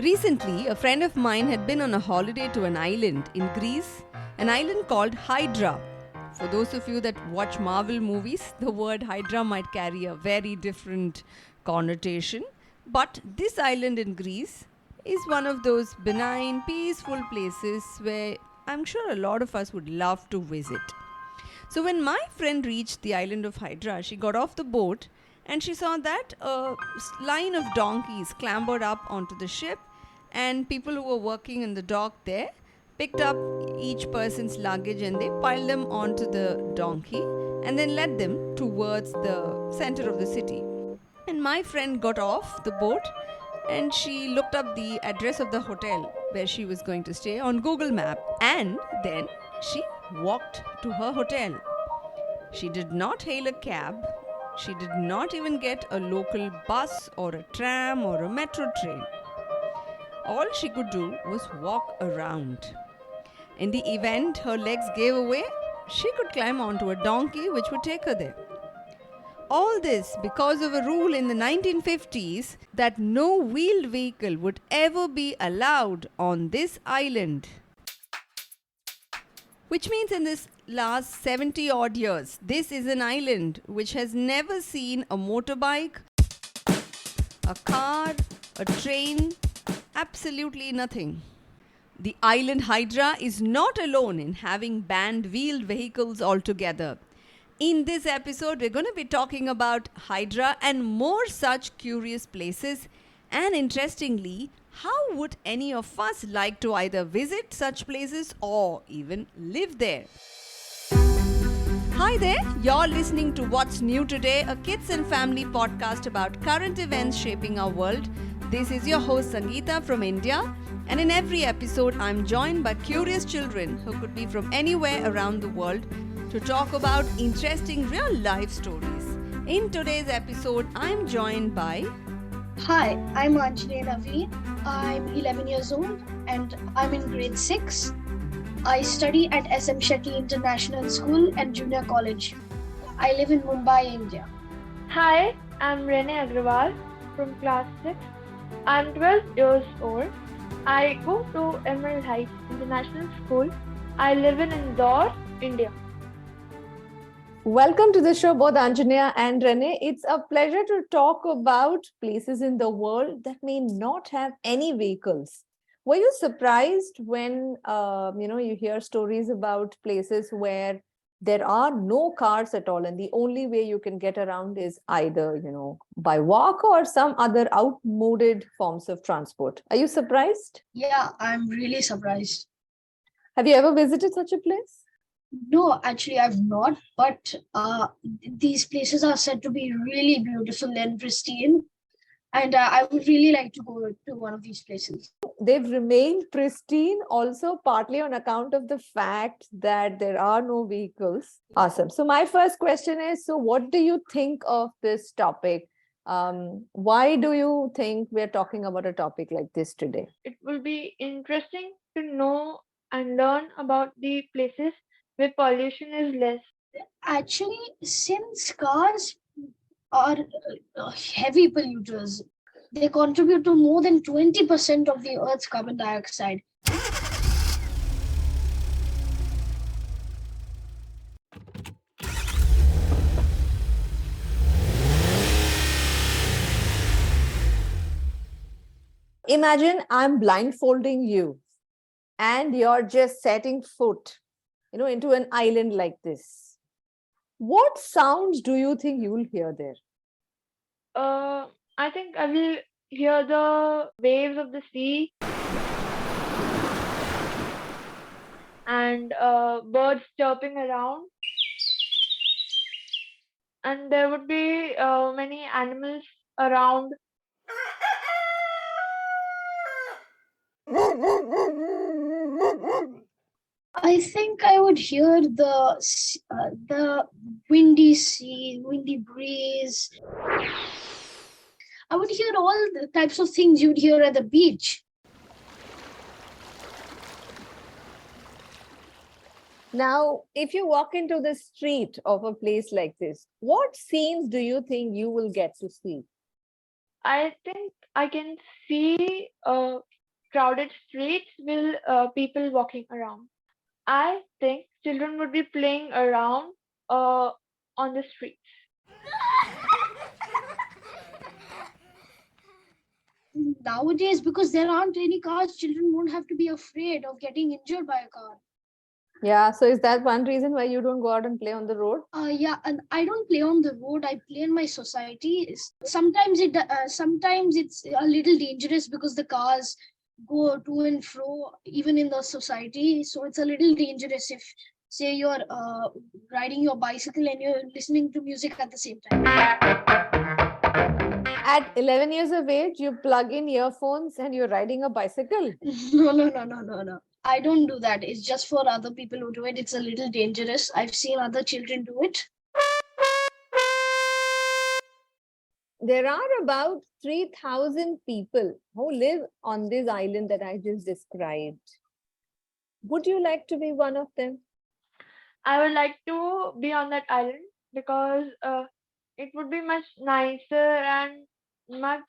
Recently, a friend of mine had been on a holiday to an island in Greece, an island called Hydra. For those of you that watch Marvel movies, the word Hydra might carry a very different connotation. But this island in Greece is one of those benign, peaceful places where I'm sure a lot of us would love to visit. So when my friend reached the island of Hydra, she got off the boat and she saw that a line of donkeys clambered up onto the ship, and people who were working in the dock there picked up each person's luggage and they piled them onto the donkey and then led them towards the center of the city. And my friend got off the boat and she looked up the address of the hotel where she was going to stay on Google Map, and then she walked to her hotel. She did not hail a cab. She did not even get a local bus or a tram or a metro train. All she could do was walk around. In the event her legs gave away, she could climb onto a donkey which would take her there. All this because of a rule in the 1950s that no wheeled vehicle would ever be allowed on this island. Which means in this last 70 odd years, this is an island which has never seen a motorbike, a car, a train, absolutely nothing. The island Hydra is not alone in having banned wheeled vehicles altogether. In this episode, we're going to be talking about Hydra and more such curious places. And interestingly, how would any of us like to either visit such places or even live there? Hi there, you're listening to What's New Today, a kids and family podcast about current events shaping our world. This is your host Sangeeta from India, and in every episode I'm joined by curious children who could be from anywhere around the world to talk about interesting real life stories. In today's episode, I'm joined by... Hi, I'm Renee Agarwal. I'm 11 years old and I'm in grade 6. I study at SM Shetty International School and Junior College. I live in Mumbai, India. Hi, I'm Renee Agarwal from class 6. I'm 12 years old. I go to Emerald Heights International School. I live in Indore, India. Welcome to the show, both Anjana and Renee. It's a pleasure to talk about places in the world that may not have any vehicles. Were you surprised when you hear stories about places where there are no cars at all and the only way you can get around is either, by walk or some other outmoded forms of transport? Are you surprised? Yeah, I'm really surprised. Have you ever visited such a place? No, actually I've not, but these places are said to be really beautiful and pristine. And I would really like to go to one of these places. They've remained pristine also partly on account of the fact that there are no vehicles. Awesome. So my first question is, so what do you think of this topic? Why do you think we're talking about a topic like this today? It will be interesting to know and learn about the places where pollution is less. Actually, since cars are heavy polluters, they contribute to more than 20% of the Earth's carbon dioxide. Imagine I'm blindfolding you and you're just setting foot, into an island like this. What sounds do you think you will hear there? I think I will hear the waves of the sea and birds chirping around. And there would be many animals around. I think I would hear the windy sea, windy breeze. I would hear all the types of things you'd hear at the beach. Now, if you walk into the street of a place like this, what scenes do you think you will get to see? I think I can see crowded streets with people walking around. I think children would be playing around uh, on the streets. Nowadays, because there aren't any cars, children won't have to be afraid of getting injured by a car. Yeah, so is that one reason why you don't go out and play on the road? Yeah, and I don't play on the road. I play in my society. Sometimes it's a little dangerous because the cars go to and fro, even in the society. So it's a little dangerous if, say, you're riding your bicycle and you're listening to music at the same time. At 11 years of age, you plug in earphones and you're riding a bicycle. No. I don't do that. It's just for other people who do it. It's a little dangerous. I've seen other children do it. There are about 3,000 people who live on this island that I just described. Would you like to be one of them? I would like to be on that island because it would be much nicer and much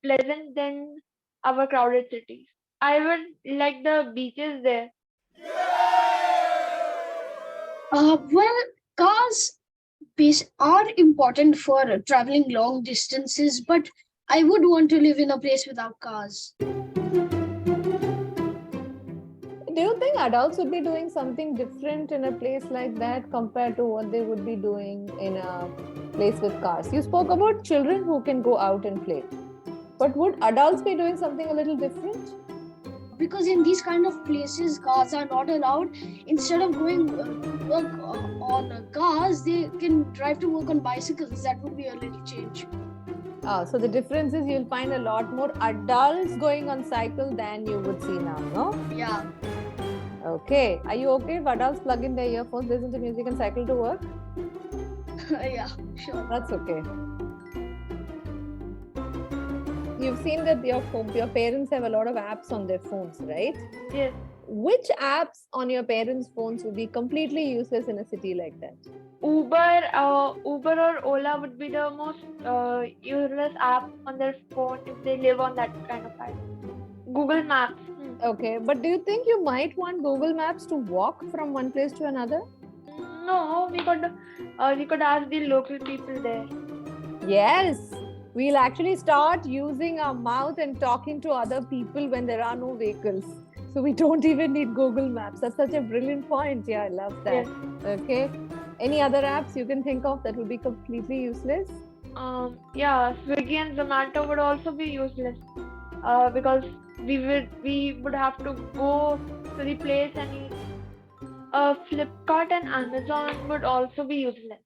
pleasant than our crowded cities. I would like the beaches there. Well, cars are important for traveling long distances, but I would want to live in a place without cars. Do you think adults would be doing something different in a place like that compared to what they would be doing in a place with cars? You spoke about children who can go out and play. But would adults be doing something a little different? Because in these kind of places, cars are not allowed. Instead of going to work on cars, they can drive to work on bicycles. That would be a little change. So the difference is you'll find a lot more adults going on cycle than you would see now, no? Yeah. Okay. Are you okay if adults plug in their earphones, listen to music and cycle to work? Yeah, sure. That's okay. You've seen that your parents have a lot of apps on their phones, right? Yes. Which apps on your parents' phones would be completely useless in a city like that? Uber or Ola would be the most useless app on their phone if they live on that kind of island. Google Maps. Okay, but do you think you might want Google Maps to walk from one place to another? No, we could ask the local people there. Yes, we'll actually start using our mouth and talking to other people when there are no vehicles. So we don't even need Google Maps. That's such a brilliant point. Yeah, I love that. Yes. Okay. Any other apps you can think of that would be completely useless? Yeah, Swiggy and Zomato would also be useless because we would have to go to the place and eat. Flipkart and Amazon would also be useless.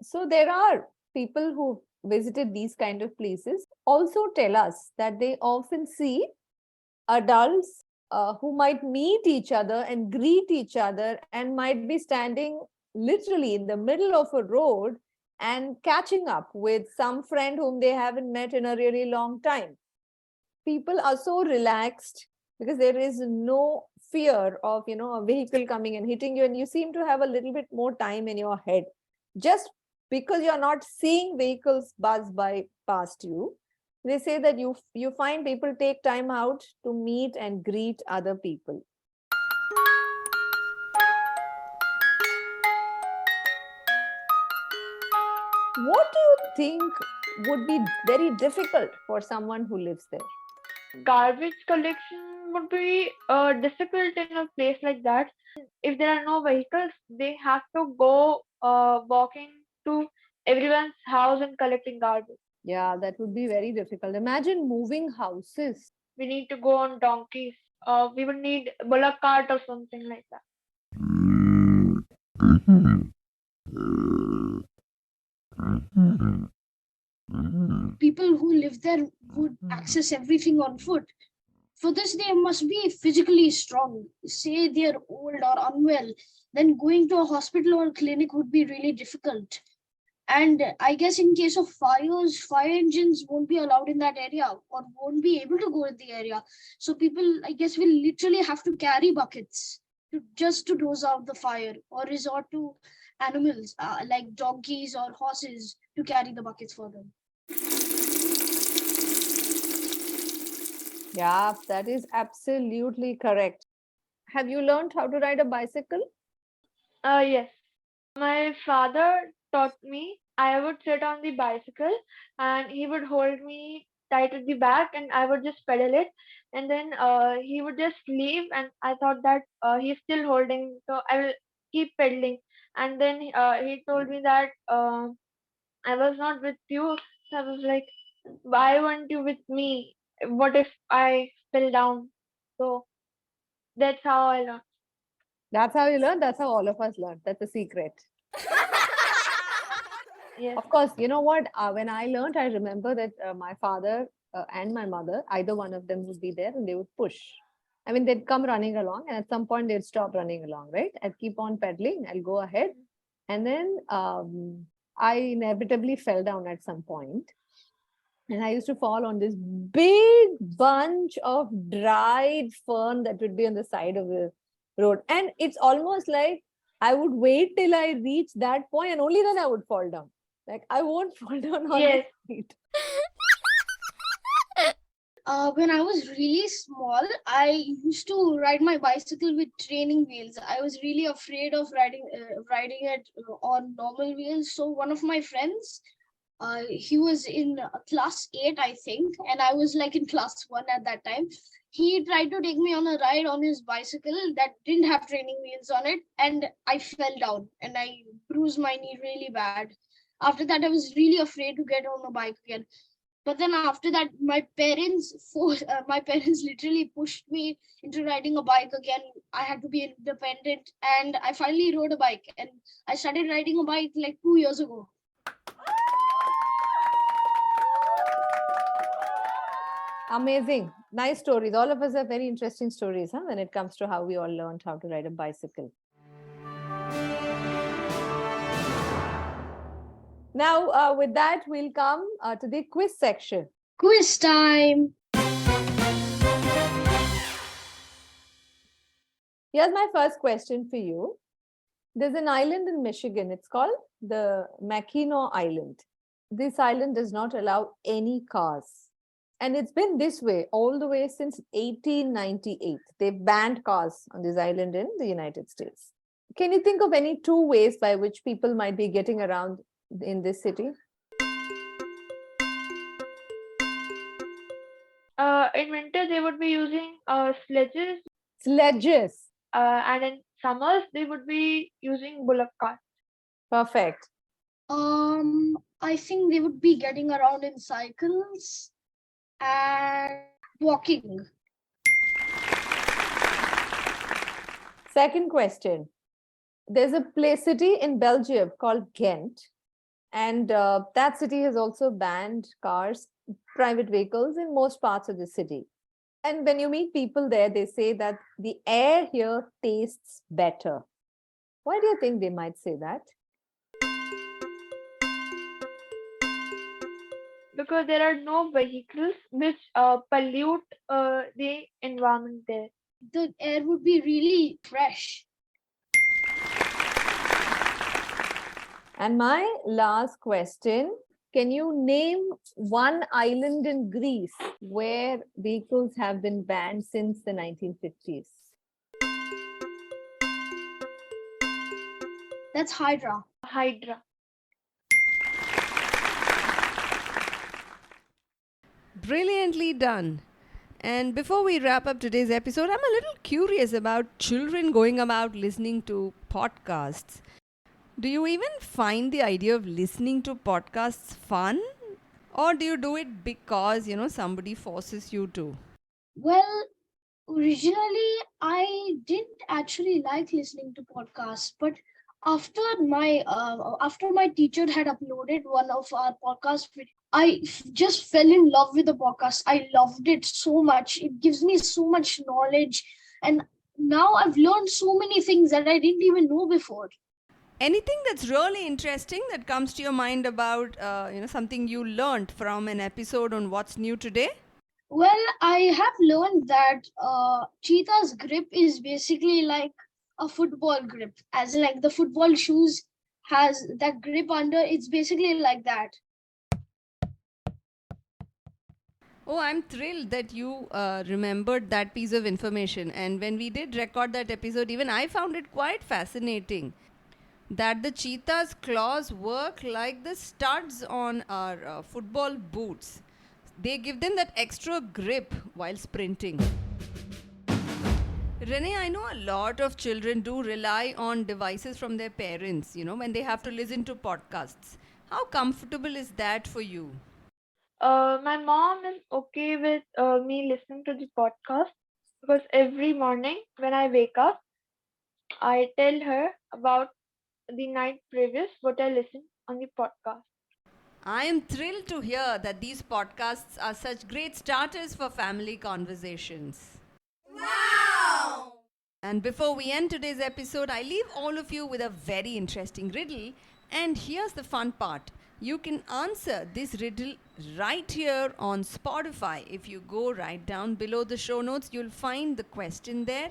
So there are people who visited these kind of places also tell us that they often see adults who might meet each other and greet each other and might be standing literally in the middle of a road and catching up with some friend whom they haven't met in a really long time. People are so relaxed because there is no fear of, a vehicle coming and hitting you, and you seem to have a little bit more time in your head just because you're not seeing vehicles buzz by past you. They say that you find people take time out to meet and greet other people. What do you think would be very difficult for someone who lives there? Garbage collection would be difficult in a place like that. If there are no vehicles, they have to go walking to everyone's house and collecting garbage. Yeah, that would be very difficult. Imagine moving houses. We need to go on donkeys. We would need a bullock cart or something like that. People who live there would access everything on foot. For this, they must be physically strong. Say they're old or unwell, then going to a hospital or clinic would be really difficult. And I guess in case of fires, fire engines won't be allowed in that area or won't be able to go in the area. So people, I guess, will literally have to carry buckets to douse out the fire or resort to animals like donkeys or horses to carry the buckets for them. Yeah, that is absolutely correct. Have you learned how to ride a bicycle? Yes. My father taught me. I would sit on the bicycle and he would hold me tight at the back and I would just pedal it. And then he would just leave and I thought that he's still holding, so I will keep pedaling. And then he told me that I was not with you. So I was like, why weren't you with me? What if I fell down? So that's how I learned. That's how you learn. That's how all of us learn. That's a secret. Yes. Of course, you know what? When I learned, I remember that my father and my mother, either one of them would be there and they would push. I mean, they'd come running along and at some point they'd stop running along, right? I'd keep on pedaling, I'll go ahead. And then I inevitably fell down at some point. And I used to fall on this big bunch of dried fern that would be on the side of the road. And it's almost like I would wait till I reach that point and only then I would fall down. Like I won't fall down on Yes. the street. When I was really small, I used to ride my bicycle with training wheels. I was really afraid of riding it on normal wheels. So one of my friends, he was in class 8, I think, and I was like in class 1 at that time. He tried to take me on a ride on his bicycle that didn't have training wheels on it, and I fell down and I bruised my knee really bad. After that, I was really afraid to get on the bike again. But then after that, my parents literally pushed me into riding a bike again. I had to be independent, and I finally rode a bike. And I started riding a bike like 2 years ago. Amazing. Nice stories. All of us have very interesting stories when it comes to how we all learned how to ride a bicycle. Now, with that, we'll come to the quiz section. Quiz time. Here's my first question for you. There's an island in Michigan. It's called the Mackinac Island. This island does not allow any cars. And it's been this way all the way since 1898. They've banned cars on this island in the United States. Can you think of any 2 ways by which people might be getting around in this city? In winter, they would be using sledges, Sledges. and in summers, they would be using bullock carts. Perfect. I think they would be getting around in cycles and walking. Second question. There's a city in Belgium called Ghent. And that city has also banned cars, private vehicles in most parts of the city. And when you meet people there, they say that the air here tastes better. Why do you think they might say that? Because there are no vehicles which pollute the environment there. The air would be really fresh. And my last question, can you name one island in Greece where vehicles have been banned since the 1950s? That's Hydra. Hydra. Brilliantly done. And before we wrap up today's episode, I'm a little curious about children going about listening to podcasts. Do you even find the idea of listening to podcasts fun? Or do you do it because, somebody forces you to? Well, originally I didn't actually like listening to podcasts, but after my teacher had uploaded one of our podcasts, I just fell in love with the podcast. I loved it so much. It gives me so much knowledge, and now I've learned so many things that I didn't even know before. Anything that's really interesting that comes to your mind about, something you learned from an episode on What's New Today? Well, I have learned that cheetah's grip is basically like a football grip, as in like the football shoes has that grip under, it's basically like that. Oh, I'm thrilled that you remembered that piece of information. And when we did record that episode, even I found it quite fascinating that the cheetah's claws work like the studs on our football boots. They give them that extra grip while sprinting. Renee, I know a lot of children do rely on devices from their parents, when they have to listen to podcasts. How comfortable is that for you? My mom is okay with me listening to the podcast because every morning when I wake up, I tell her about the night previous what I listened on the podcast. I am thrilled to hear that these podcasts are such great starters for family conversations. Wow! And before we end today's episode, I leave all of you with a very interesting riddle. And here's the fun part. You can answer this riddle right here on Spotify. If you go right down below the show notes, you'll find the question there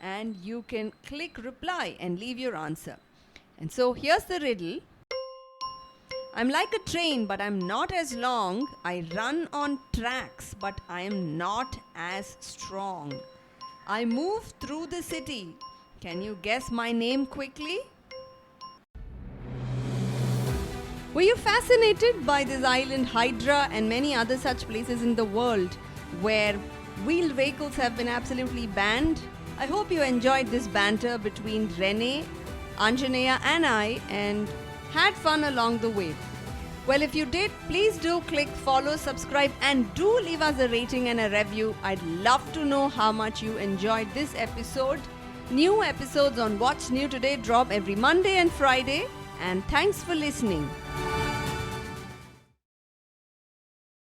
and you can click reply and leave your answer. And so here's the riddle. I'm like a train, but I'm not as long. I run on tracks, but I am not as strong. I move through the city. Can you guess my name quickly? Were you fascinated by this island Hydra and many other such places in the world where wheeled vehicles have been absolutely banned? I hope you enjoyed this banter between Renee, Anjaneya and I and had fun along the way. Well, if you did, please do click follow, subscribe and do leave us a rating and a review. I'd love to know how much you enjoyed this episode. New episodes on What's New Today drop every Monday and Friday. And thanks for listening.